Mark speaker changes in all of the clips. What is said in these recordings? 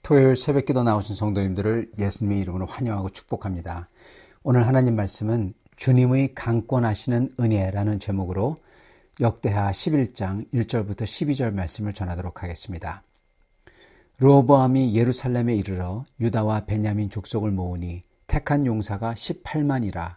Speaker 1: 토요일 새벽기도 나오신 성도님들을 예수님의 이름으로 환영하고 축복합니다. 오늘 하나님 말씀은 주님의 강권하시는 은혜라는 제목으로 역대하 11장 1절부터 12절 말씀을 전하도록 하겠습니다. 르호보암이 예루살렘에 이르러 유다와 베냐민 족속을 모으니 택한 용사가 18만이라.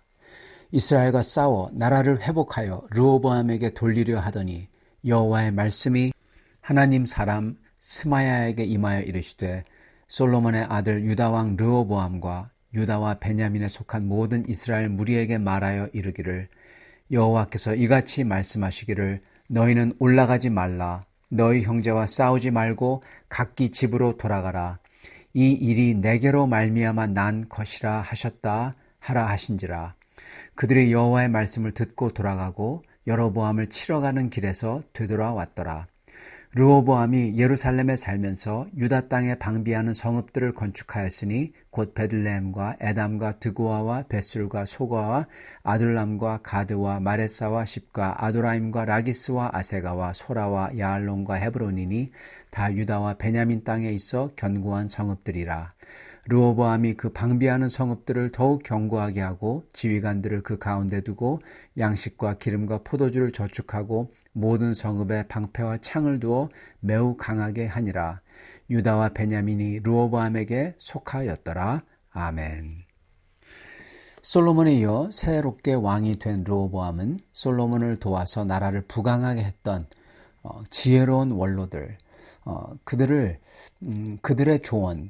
Speaker 1: 이스라엘과 싸워 나라를 회복하여 르호보암에게 돌리려 하더니 여호와의 말씀이 하나님 사람 스마야에게 임하여 이르시되 솔로몬의 아들 유다왕 르호보암과 유다와 베냐민에 속한 모든 이스라엘 무리에게 말하여 이르기를 여호와께서 이같이 말씀하시기를 너희는 올라가지 말라. 너희 형제와 싸우지 말고 각기 집으로 돌아가라. 이 일이 내게로 말미암아 난 것이라 하셨다 하라 하신지라. 그들이 여호와의 말씀을 듣고 돌아가고 여로보암을 치러 가는 길에서 되돌아왔더라. 르호보암이 예루살렘에 살면서 유다 땅에 방비하는 성읍들을 건축하였으니 곧 베들레헴과 에담과 드고아와 벳술과 소거와 아둘람과 가드와 마레사와 십과 아도라임과 라기스와 아세가와 소라와 야알론과 헤브론이니 다 유다와 베냐민 땅에 있어 견고한 성읍들이라. 르호보암이 그 방비하는 성읍들을 더욱 견고하게 하고 지휘관들을 그 가운데 두고 양식과 기름과 포도주를 저축하고 모든 성읍에 방패와 창을 두어 매우 강하게 하니라. 유다와 베냐민이 르호보암에게 속하였더라. 아멘. 솔로몬에 이어 새롭게 왕이 된 르호보암은 솔로몬을 도와서 나라를 부강하게 했던 지혜로운 원로들, 그들의 조언,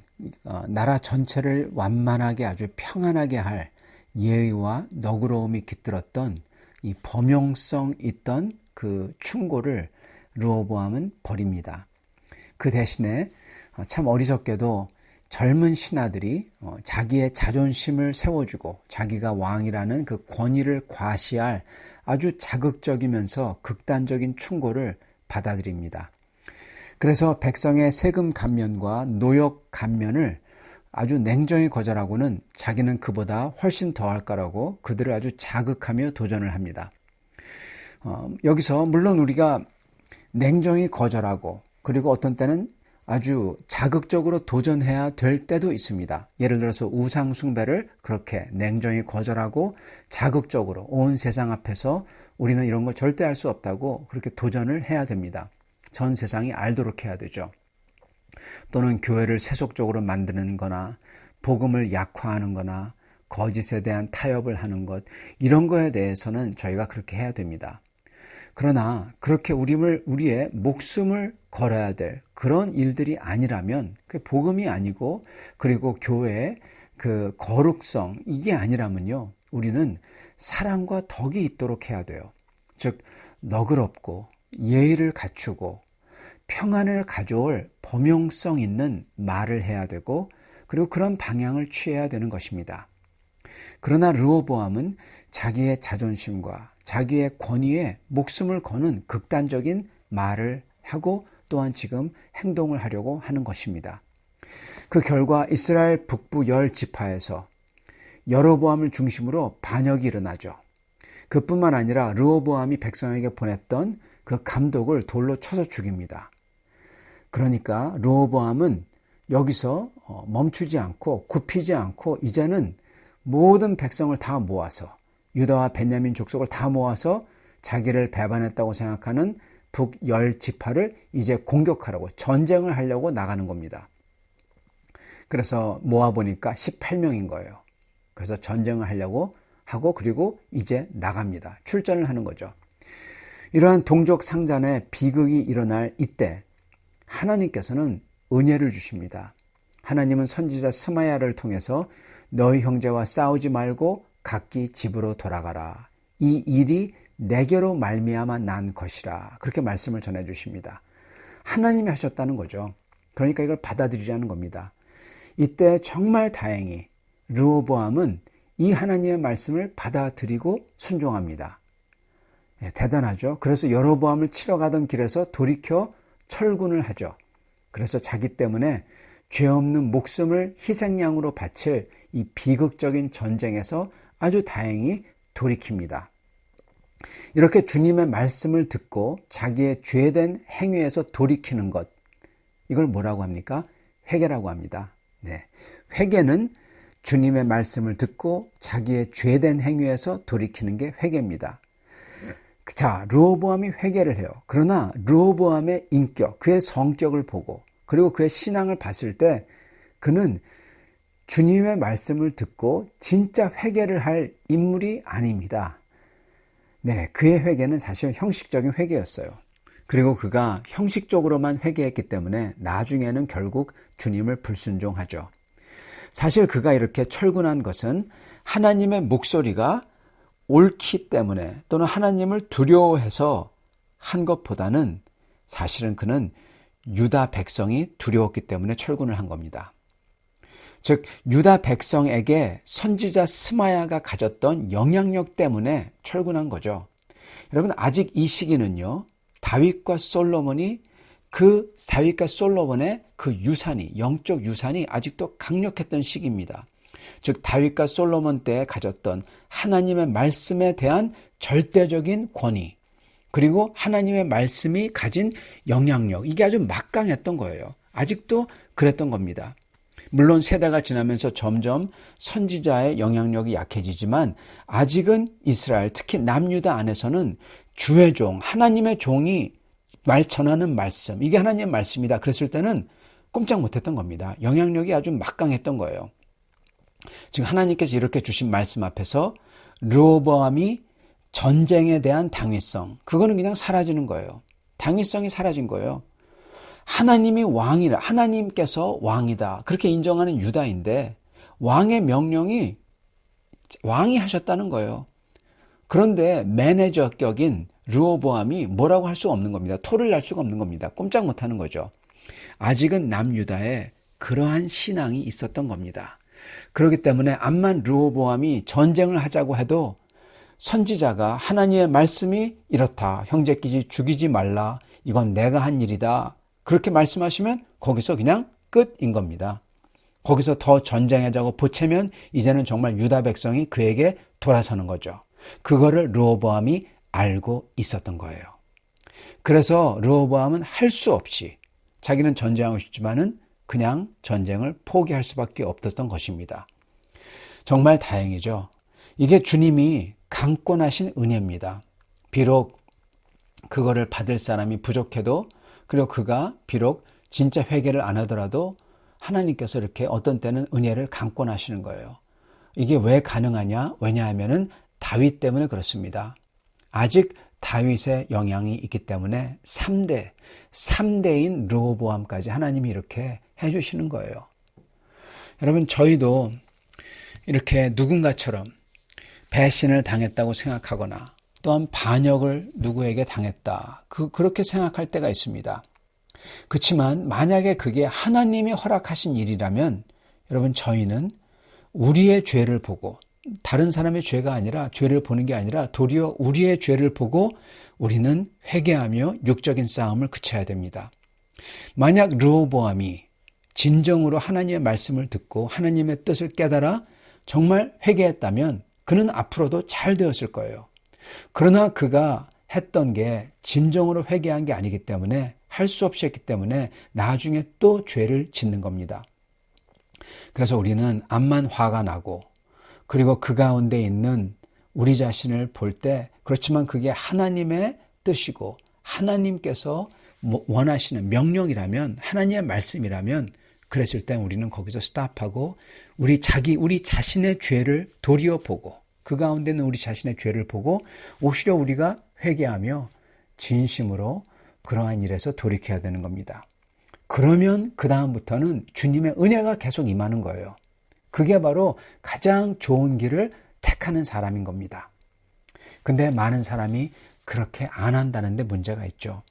Speaker 1: 나라 전체를 완만하게 아주 평안하게 할 예의와 너그러움이 깃들었던 이 범용성 있던 그 충고를 르호보암은 버립니다. 그 대신에 참 어리석게도 젊은 신하들이 자기의 자존심을 세워주고 자기가 왕이라는 그 권위를 과시할 아주 자극적이면서 극단적인 충고를 받아들입니다. 그래서 백성의 세금 감면과 노역 감면을 아주 냉정히 거절하고는 자기는 그보다 훨씬 더할 거라고 그들을 아주 자극하며 도전을 합니다. 여기서 물론 우리가 냉정히 거절하고 그리고 어떤 때는 아주 자극적으로 도전해야 될 때도 있습니다. 예를 들어서 우상 숭배를 그렇게 냉정히 거절하고 자극적으로 온 세상 앞에서 우리는 이런 거 절대 할 수 없다고 그렇게 도전을 해야 됩니다. 전 세상이 알도록 해야 되죠. 또는 교회를 세속적으로 만드는 거나 복음을 약화하는 거나 거짓에 대한 타협을 하는 것, 이런 거에 대해서는 저희가 그렇게 해야 됩니다. 그러나 그렇게 우리의 목숨을 걸어야 될 그런 일들이 아니라면, 그 복음이 아니고 그리고 교회의 그 거룩성, 이게 아니라면요, 우리는 사랑과 덕이 있도록 해야 돼요. 즉 너그럽고 예의를 갖추고 평안을 가져올 범용성 있는 말을 해야 되고 그리고 그런 방향을 취해야 되는 것입니다. 그러나 르호보암은 자기의 자존심과 자기의 권위에 목숨을 거는 극단적인 말을 하고 또한 지금 행동을 하려고 하는 것입니다. 그 결과 이스라엘 북부 10지파에서 여로보암을 중심으로 반역이 일어나죠. 그뿐만 아니라 르호보암이 백성에게 보냈던 그 감독을 돌로 쳐서 죽입니다. 그러니까 르호보암은 여기서 멈추지 않고 굽히지 않고 이제는 모든 백성을 다 모아서 유다와 베냐민 족속을 다 모아서 자기를 배반했다고 생각하는 북 10지파를 이제 공격하려고 전쟁을 하려고 나가는 겁니다. 그래서 모아보니까 18명인 거예요. 그래서 전쟁을 하려고 하고 그리고 이제 나갑니다. 출전을 하는 거죠. 이러한 동족 상잔의 비극이 일어날 이때 하나님께서는 은혜를 주십니다. 하나님은 선지자 스마야를 통해서 너희 형제와 싸우지 말고 각기 집으로 돌아가라. 이 일이 내게로 말미암아 난 것이라. 그렇게 말씀을 전해 주십니다. 하나님이 하셨다는 거죠. 그러니까 이걸 받아들이라는 겁니다. 이때 정말 다행히 르호보암은 이 하나님의 말씀을 받아들이고 순종합니다. 대단하죠. 그래서 여로보암을 치러 가던 길에서 돌이켜 철군을 하죠. 그래서 자기 때문에 죄 없는 목숨을 희생양으로 바칠 이 비극적인 전쟁에서 아주 다행히 돌이킵니다. 이렇게 주님의 말씀을 듣고 자기의 죄된 행위에서 돌이키는 것, 이걸 뭐라고 합니까? 회개라고 합니다. 네. 회개는 주님의 말씀을 듣고 자기의 죄된 행위에서 돌이키는 게 회개입니다. 자, 르호보암이 회개를 해요. 그러나 르호보암의 인격, 그의 성격을 보고 그리고 그의 신앙을 봤을 때 그는 주님의 말씀을 듣고 진짜 회개를 할 인물이 아닙니다. 네, 그의 회개는 사실 형식적인 회개였어요. 그리고 그가 형식적으로만 회개했기 때문에 나중에는 결국 주님을 불순종하죠. 사실 그가 이렇게 철군한 것은 하나님의 목소리가 옳기 때문에 또는 하나님을 두려워해서 한 것보다는 사실은 그는 유다 백성이 두려웠기 때문에 철군을 한 겁니다. 즉 유다 백성에게 선지자 스마야가 가졌던 영향력 때문에 철군한 거죠. 여러분 아직 이 시기는요. 다윗과 솔로몬의 그 유산이 영적 유산이 아직도 강력했던 시기입니다. 즉 다윗과 솔로몬 때에 가졌던 하나님의 말씀에 대한 절대적인 권위 그리고 하나님의 말씀이 가진 영향력 이게 아주 막강했던 거예요. 아직도 그랬던 겁니다. 물론 세대가 지나면서 점점 선지자의 영향력이 약해지지만 아직은 이스라엘 특히 남유다 안에서는 주의 종 하나님의 종이 전하는 말씀 이게 하나님의 말씀이다 그랬을 때는 꼼짝 못했던 겁니다. 영향력이 아주 막강했던 거예요. 지금 하나님께서 이렇게 주신 말씀 앞에서 르호보암이 전쟁에 대한 당위성 그거는 그냥 사라지는 거예요. 당위성이 사라진 거예요. 하나님이 왕이라 하나님께서 왕이다 그렇게 인정하는 유다인데 왕의 명령이 왕이 하셨다는 거예요. 그런데 매니저격인 르호보암이 뭐라고 할 수가 없는 겁니다. 토를 날 수가 없는 겁니다. 꼼짝 못하는 거죠. 아직은 남유다에 그러한 신앙이 있었던 겁니다. 그렇기 때문에 암만 르호보암이 전쟁을 하자고 해도 선지자가 하나님의 말씀이 이렇다. 형제끼리 죽이지 말라. 이건 내가 한 일이다. 그렇게 말씀하시면 거기서 그냥 끝인 겁니다. 거기서 더 전쟁하자고 보채면 이제는 정말 유다 백성이 그에게 돌아서는 거죠. 그거를 르호보암이 알고 있었던 거예요. 그래서 르호보암은 할 수 없이 자기는 전쟁하고 싶지만은 그냥 전쟁을 포기할 수밖에 없었던 것입니다. 정말 다행이죠. 이게 주님이 강권하신 은혜입니다. 비록 그거를 받을 사람이 부족해도 그리고 그가 비록 진짜 회개를 안 하더라도 하나님께서 이렇게 어떤 때는 은혜를 강권하시는 거예요. 이게 왜 가능하냐? 왜냐하면은 다윗 때문에 그렇습니다. 아직 다윗의 영향이 있기 때문에 3대인 르호보암까지 하나님이 이렇게 해주시는 거예요. 여러분 저희도 이렇게 누군가처럼 배신을 당했다고 생각하거나 또한 반역을 누구에게 당했다. 그렇게 생각할 때가 있습니다. 그렇지만 만약에 그게 하나님이 허락하신 일이라면 여러분 저희는 우리의 죄를 보고 다른 사람의 죄가 아니라 죄를 보는 게 아니라 도리어 우리의 죄를 보고 우리는 회개하며 육적인 싸움을 그쳐야 됩니다. 만약 르호보암이 진정으로 하나님의 말씀을 듣고 하나님의 뜻을 깨달아 정말 회개했다면 그는 앞으로도 잘 되었을 거예요. 그러나 그가 했던 게 진정으로 회개한 게 아니기 때문에 할 수 없이 했기 때문에 나중에 또 죄를 짓는 겁니다. 그래서 우리는 암만 화가 나고 그리고 그 가운데 있는 우리 자신을 볼 때 그렇지만 그게 하나님의 뜻이고 하나님께서 원하시는 명령이라면 하나님의 말씀이라면 그랬을 때 우리는 거기서 스탑하고 우리 자신의 죄를 도리어 보고 그 가운데 있는 우리 자신의 죄를 보고 오히려 우리가 회개하며 진심으로 그러한 일에서 돌이켜야 되는 겁니다. 그러면 그 다음부터는 주님의 은혜가 계속 임하는 거예요. 그게 바로 가장 좋은 길을 택하는 사람인 겁니다. 근데 많은 사람이 그렇게 안 한다는 데 문제가 있죠.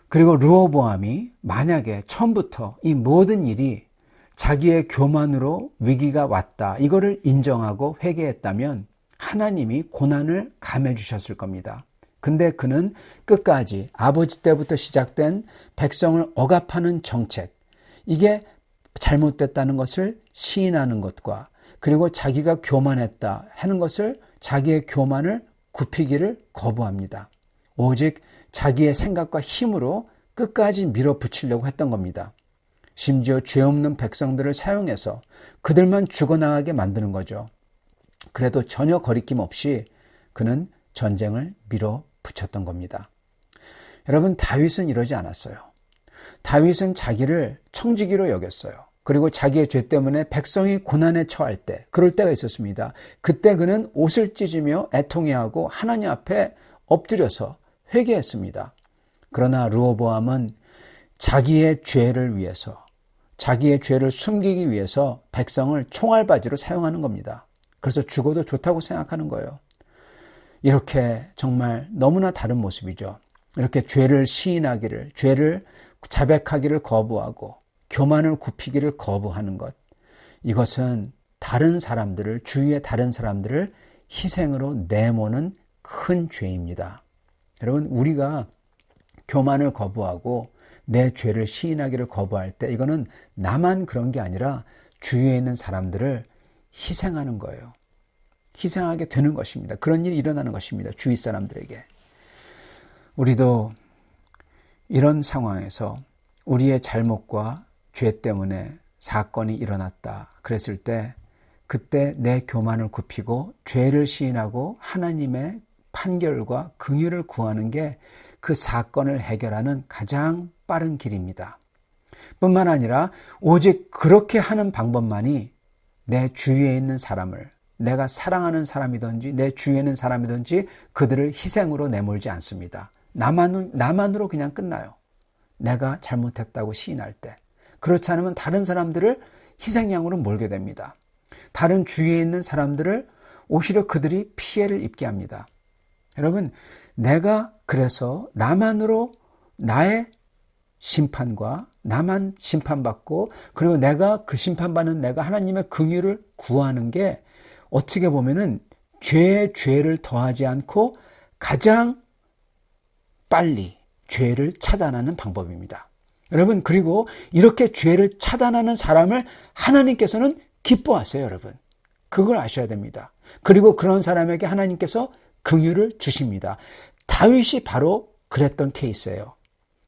Speaker 1: 그리고 르호보암이 만약에 처음부터 이 모든 일이 자기의 교만으로 위기가 왔다. 이거를 인정하고 회개했다면 하나님이 고난을 감해 주셨을 겁니다. 근데 그는 끝까지 아버지 때부터 시작된 백성을 억압하는 정책, 이게 잘못됐다는 것을 시인하는 것과 그리고 자기가 교만했다 하는 것을 자기의 교만을 굽히기를 거부합니다. 오직 자기의 생각과 힘으로 끝까지 밀어붙이려고 했던 겁니다. 심지어 죄 없는 백성들을 사용해서 그들만 죽어나가게 만드는 거죠. 그래도 전혀 거리낌 없이 그는 전쟁을 밀어붙였던 겁니다. 여러분, 다윗은 이러지 않았어요. 다윗은 자기를 청지기로 여겼어요. 그리고 자기의 죄 때문에 백성이 고난에 처할 때, 그럴 때가 있었습니다. 그때 그는 옷을 찢으며 애통해하고 하나님 앞에 엎드려서 회개했습니다. 그러나 르호보암은 자기의 죄를 위해서, 자기의 죄를 숨기기 위해서 백성을 총알바지로 사용하는 겁니다. 그래서 죽어도 좋다고 생각하는 거예요. 이렇게 정말 너무나 다른 모습이죠. 이렇게 죄를 시인하기를, 죄를 자백하기를 거부하고 교만을 굽히기를 거부하는 것. 이것은 다른 사람들을, 주위의 다른 사람들을 희생으로 내모는 큰 죄입니다. 여러분, 우리가 교만을 거부하고 내 죄를 시인하기를 거부할 때 이거는 나만 그런 게 아니라 주위에 있는 사람들을 희생하는 거예요. 희생하게 되는 것입니다. 그런 일이 일어나는 것입니다. 주위 사람들에게. 우리도 이런 상황에서 우리의 잘못과 죄 때문에 사건이 일어났다 그랬을 때 그때 내 교만을 굽히고 죄를 시인하고 하나님의 판결과 긍휼을 구하는 게 그 사건을 해결하는 가장 빠른 길입니다. 뿐만 아니라 오직 그렇게 하는 방법만이 내 주위에 있는 사람을, 내가 사랑하는 사람이든지 내 주위에 있는 사람이든지 그들을 희생으로 내몰지 않습니다. 나만으로 그냥 끝나요. 내가 잘못했다고 시인할 때. 그렇지 않으면 다른 사람들을 희생양으로 몰게 됩니다. 다른 주위에 있는 사람들을 오히려 그들이 피해를 입게 합니다. 여러분, 내가 그래서 나만으로 나의 심판과 나만 심판받고 그리고 내가 그 심판받는 내가 하나님의 긍휼을 구하는 게 어떻게 보면은 죄에 죄를 더하지 않고 가장 빨리 죄를 차단하는 방법입니다. 여러분, 그리고 이렇게 죄를 차단하는 사람을 하나님께서는 기뻐하세요, 여러분. 그걸 아셔야 됩니다. 그리고 그런 사람에게 하나님께서 긍휼을 주십니다. 다윗이 바로 그랬던 케이스예요.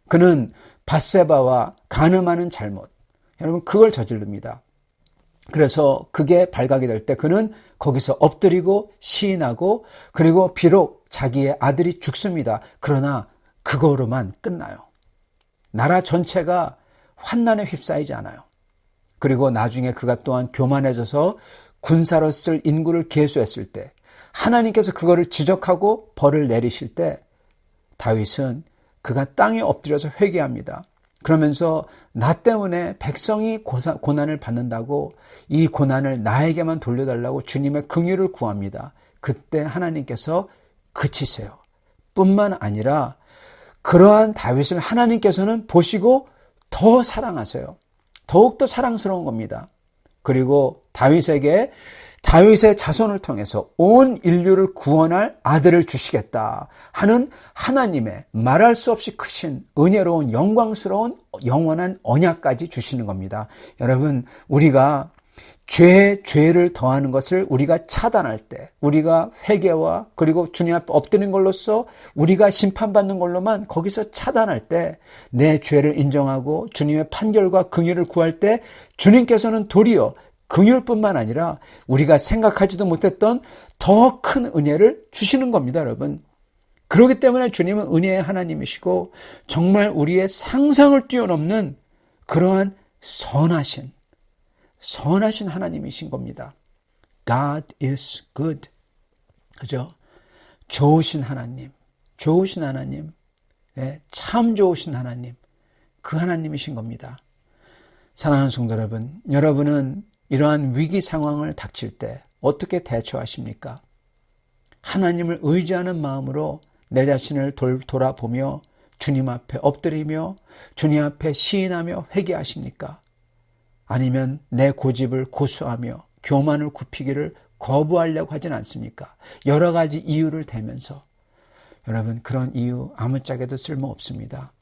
Speaker 1: 그는 밧세바와 간음하는 잘못, 여러분 그걸 저지릅니다. 그래서 그게 발각이 될 때 그는 거기서 엎드리고 시인하고 그리고 비록 자기의 아들이 죽습니다. 그러나 그거로만 끝나요. 나라 전체가 환난에 휩싸이지 않아요. 그리고 나중에 그가 또한 교만해져서 군사로 쓸 인구를 계수했을 때 하나님께서 그거를 지적하고 벌을 내리실 때 다윗은 그가 땅에 엎드려서 회개합니다. 그러면서 나 때문에 백성이 고난을 받는다고 이 고난을 나에게만 돌려달라고 주님의 긍휼을 구합니다. 그때 하나님께서 그치세요. 뿐만 아니라 그러한 다윗을 하나님께서는 보시고 더 사랑하세요. 더욱더 사랑스러운 겁니다. 그리고 다윗의 자손을 통해서 온 인류를 구원할 아들을 주시겠다 하는 하나님의 말할 수 없이 크신 은혜로운 영광스러운 영원한 언약까지 주시는 겁니다. 여러분, 우리가 죄를 더하는 것을 우리가 차단할 때 우리가 회개와 그리고 주님 앞에 엎드리는 걸로써 우리가 심판받는 걸로만 거기서 차단할 때 내 죄를 인정하고 주님의 판결과 긍휼을 구할 때 주님께서는 도리어 긍휼뿐만 아니라 우리가 생각하지도 못했던 더 큰 은혜를 주시는 겁니다, 여러분. 그렇기 때문에 주님은 은혜의 하나님이시고 정말 우리의 상상을 뛰어넘는 그러한 선하신 하나님이신 겁니다. God is good. 그죠? 좋으신 하나님, 네, 참 좋으신 하나님, 그 하나님이신 겁니다. 사랑하는 성도 여러분, 여러분은 이러한 위기 상황을 닥칠 때 어떻게 대처하십니까? 하나님을 의지하는 마음으로 내 자신을 돌아보며 주님 앞에 엎드리며 주님 앞에 시인하며 회개하십니까? 아니면 내 고집을 고수하며 교만을 굽히기를 거부하려고 하진 않습니까? 여러 가지 이유를 대면서. 여러분, 그런 이유 아무짝에도 쓸모없습니다.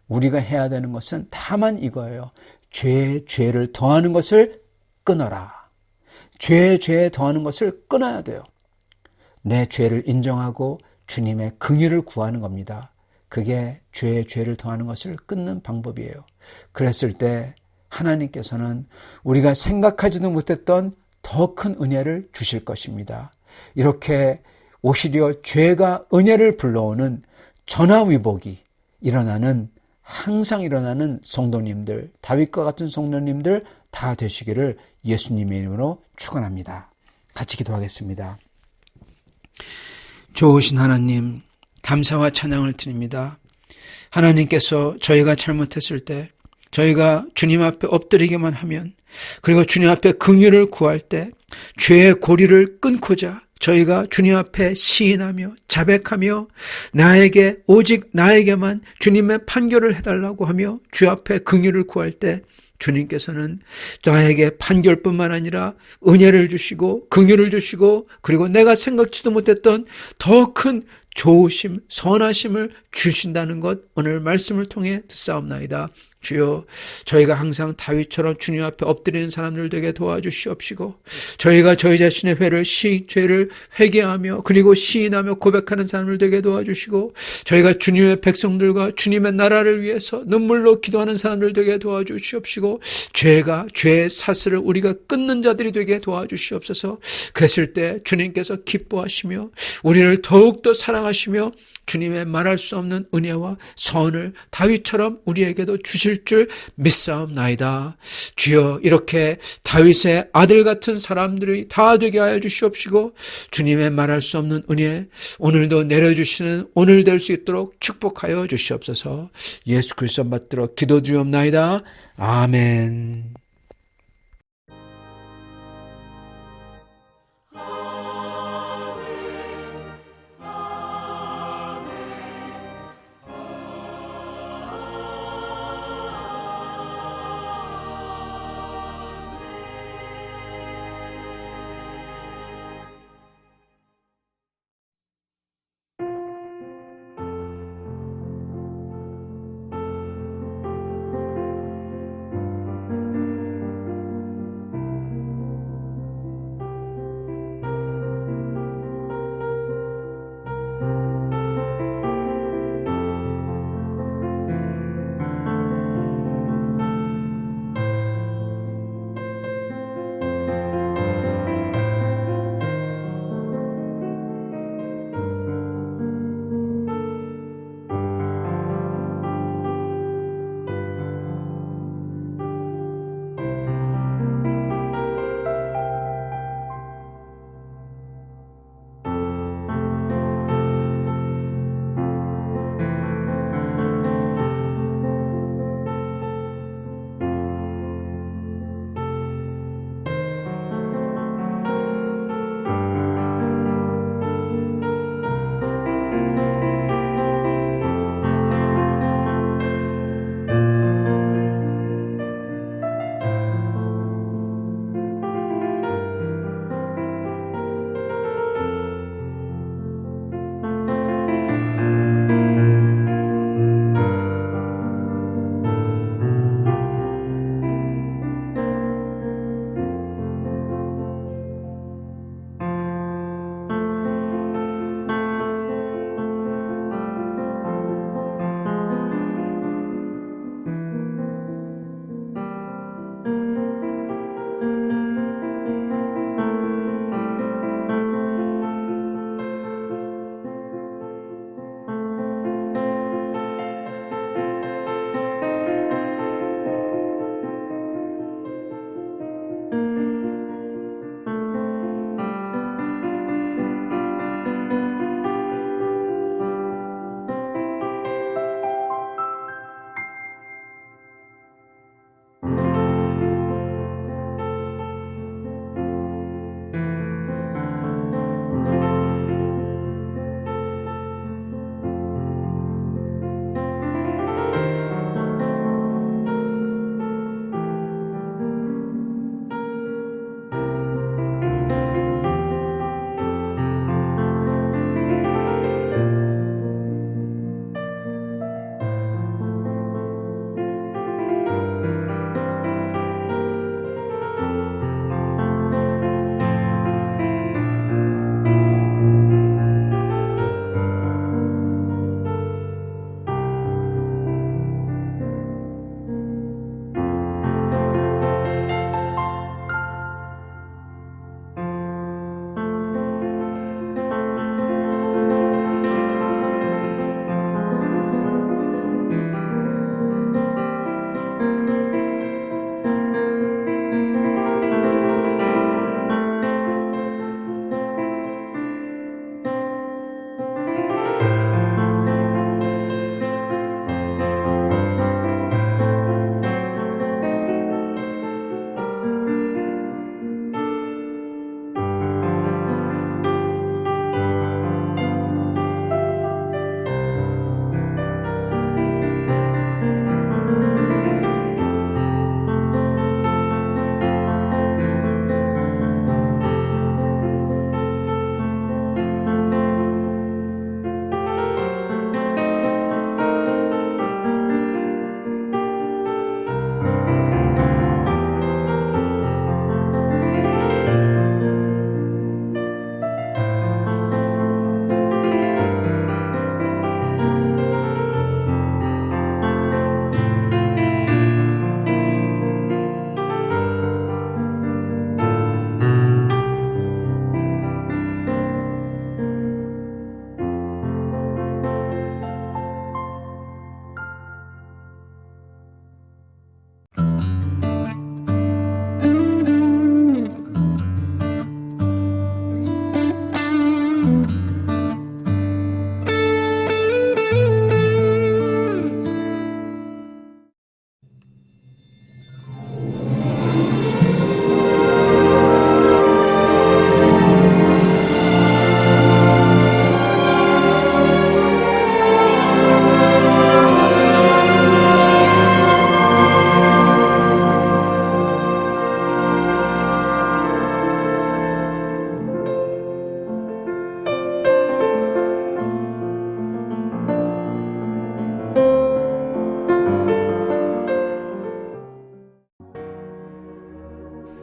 Speaker 1: 우리가 해야 되는 것은 다만 이거예요. 죄를 더하는 것을 끊어라. 죄에 더하는 것을 끊어야 돼요. 내 죄를 인정하고 주님의 긍휼을 구하는 겁니다. 그게 죄를 더하는 것을 끊는 방법이에요. 그랬을 때 하나님께서는 우리가 생각하지도 못했던 더 큰 은혜를 주실 것입니다. 이렇게 오히려 죄가 은혜를 불러오는 전화위복이 항상 일어나는 성도님들, 다윗과 같은 성도님들 다 되시기를 예수님의 이름으로 축원합니다. 같이 기도하겠습니다. 좋으신 하나님, 감사와 찬양을 드립니다. 하나님께서 저희가 잘못했을 때, 저희가 주님 앞에 엎드리기만 하면, 그리고 주님 앞에 긍휼을 구할 때 죄의 고리를 끊고자 저희가 주님 앞에 시인하며 자백하며 오직 나에게만 주님의 판결을 해달라고 하며 주 앞에 긍휼을 구할 때 주님께서는 나에게 판결뿐만 아니라 은혜를 주시고 긍휼을 주시고 그리고 내가 생각지도 못했던 더 큰 좋으심, 선하심을 주신다는 것 오늘 말씀을 통해 듣사옵나이다. 주여, 저희가 항상 다윗처럼 주님 앞에 엎드리는 사람들 되게 도와주시옵시고 저희가 저희 자신의 죄를 회개하며 그리고 시인하며 고백하는 사람들 되게 도와주시고 저희가 주님의 백성들과 주님의 나라를 위해서 눈물로 기도하는 사람들 되게 도와주시옵시고 죄의 사슬을 우리가 끊는 자들이 되게 도와주시옵소서. 그랬을 때 주님께서 기뻐하시며 우리를 더욱더 사랑하시며 주님의 말할 수 없는 은혜와 선을 다윗처럼 우리에게도 주실 줄 믿사옵나이다. 주여, 이렇게 다윗의 아들 같은 사람들이 다 되게 하여 주시옵시고 주님의 말할 수 없는 은혜 오늘도 내려주시는 오늘 될 수 있도록 축복하여 주시옵소서. 예수 그리스도 받들어 기도드리옵나이다. 아멘.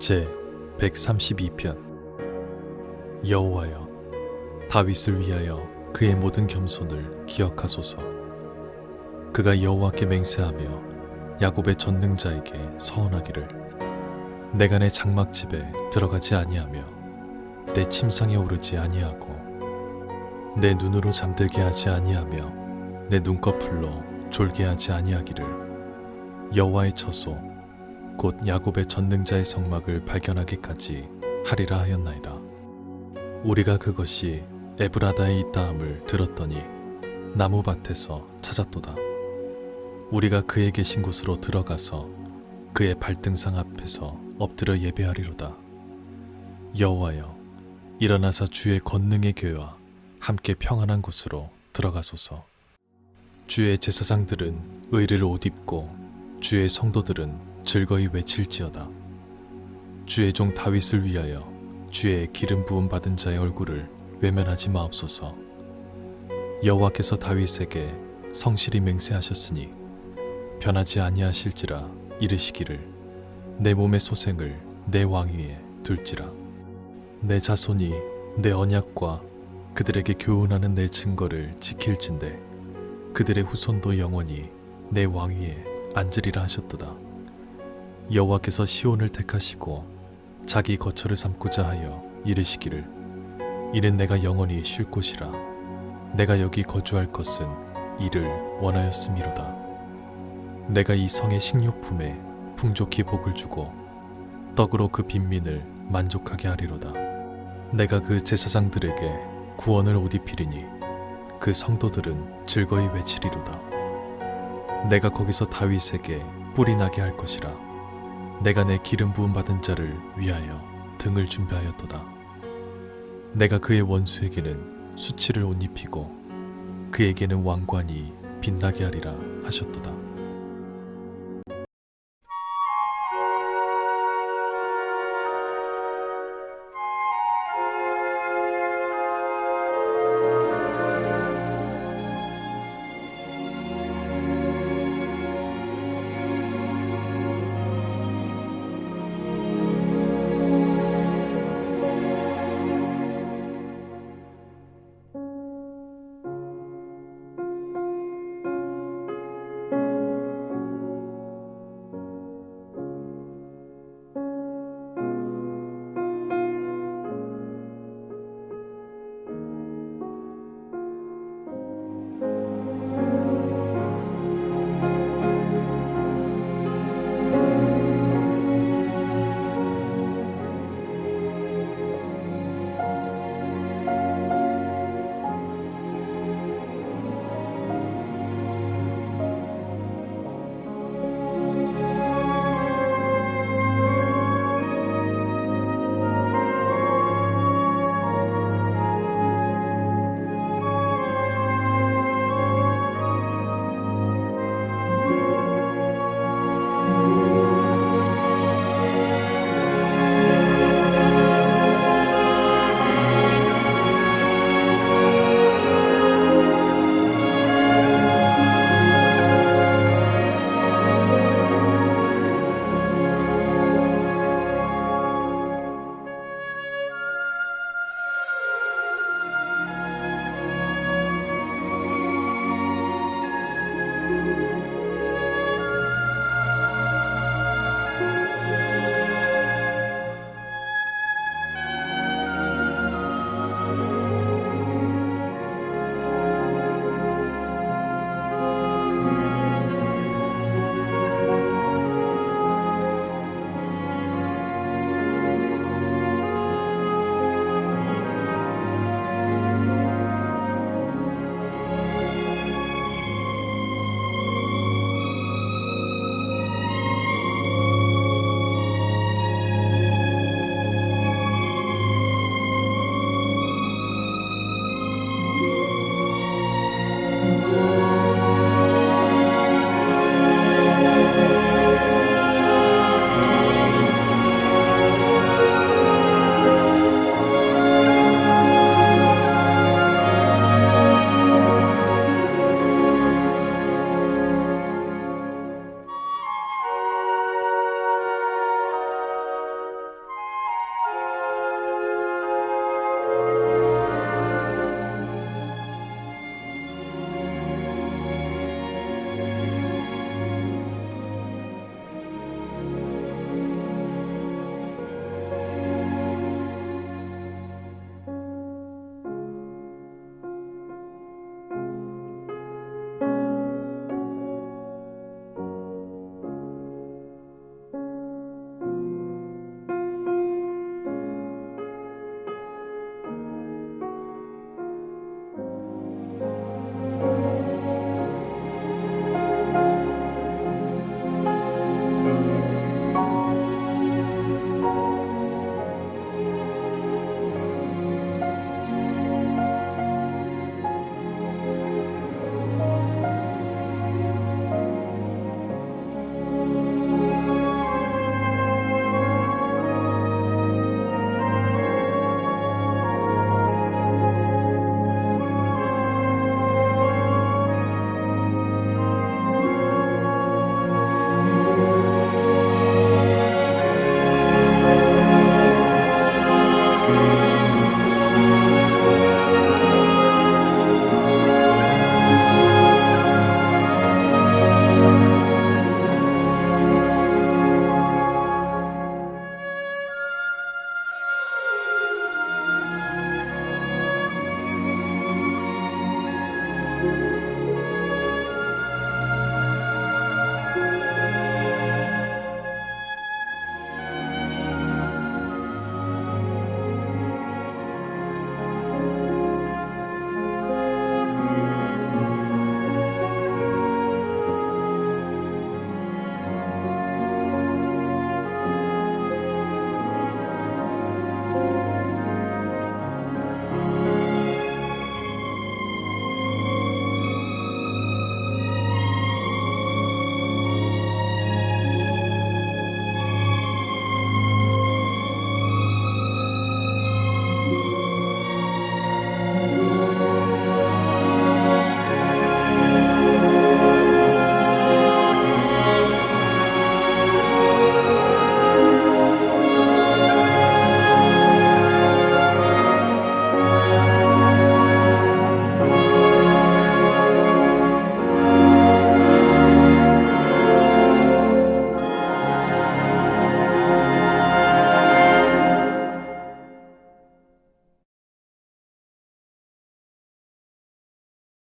Speaker 2: 제 132편. 여호와여, 다윗을 위하여 그의 모든 겸손을 기억하소서. 그가 여호와께 맹세하며 야곱의 전능자에게 서원하기를, 내가 내 장막집에 들어가지 아니하며 내 침상에 오르지 아니하고 내 눈으로 잠들게 하지 아니하며 내 눈꺼풀로 졸게 하지 아니하기를, 여호와의 처소 곧 야곱의 전능자의 성막을 발견하기까지 하리라 하였나이다. 우리가 그것이 에브라다에 있다함을 들었더니 나무밭에서 찾았도다. 우리가 그의 계신 곳으로 들어가서 그의 발등상 앞에서 엎드려 예배하리로다. 여호와여, 일어나사 주의 권능의 교회와 함께 평안한 곳으로 들어가소서. 주의 제사장들은 의를 옷 입고 주의 성도들은 즐거이 외칠지어다. 주의 종 다윗을 위하여 주의 기름 부음 받은 자의 얼굴을 외면하지 마옵소서. 여호와께서 다윗에게 성실히 맹세하셨으니 변하지 아니하실지라 이르시기를, 내 몸의 소생을 내 왕위에 둘지라. 내 자손이 내 언약과 그들에게 교훈하는 내 증거를 지킬진대 그들의 후손도 영원히 내 왕위에 앉으리라 하셨도다. 여호와께서 시온을 택하시고 자기 거처를 삼고자 하여 이르시기를, 이는 내가 영원히 쉴 곳이라. 내가 여기 거주할 것은 이를 원하였음이로다. 내가 이 성의 식료품에 풍족히 복을 주고 떡으로 그 빈민을 만족하게 하리로다. 내가 그 제사장들에게 구원을 옷 입히리니 그 성도들은 즐거이 외치리로다. 내가 거기서 다윗에게 뿔이 나게 할 것이라. 내가 내 기름 부음 받은 자를 위하여 등을 준비하였도다. 내가 그의 원수에게는 수치를 옷 입히고 그에게는 왕관이 빛나게 하리라 하셨도다.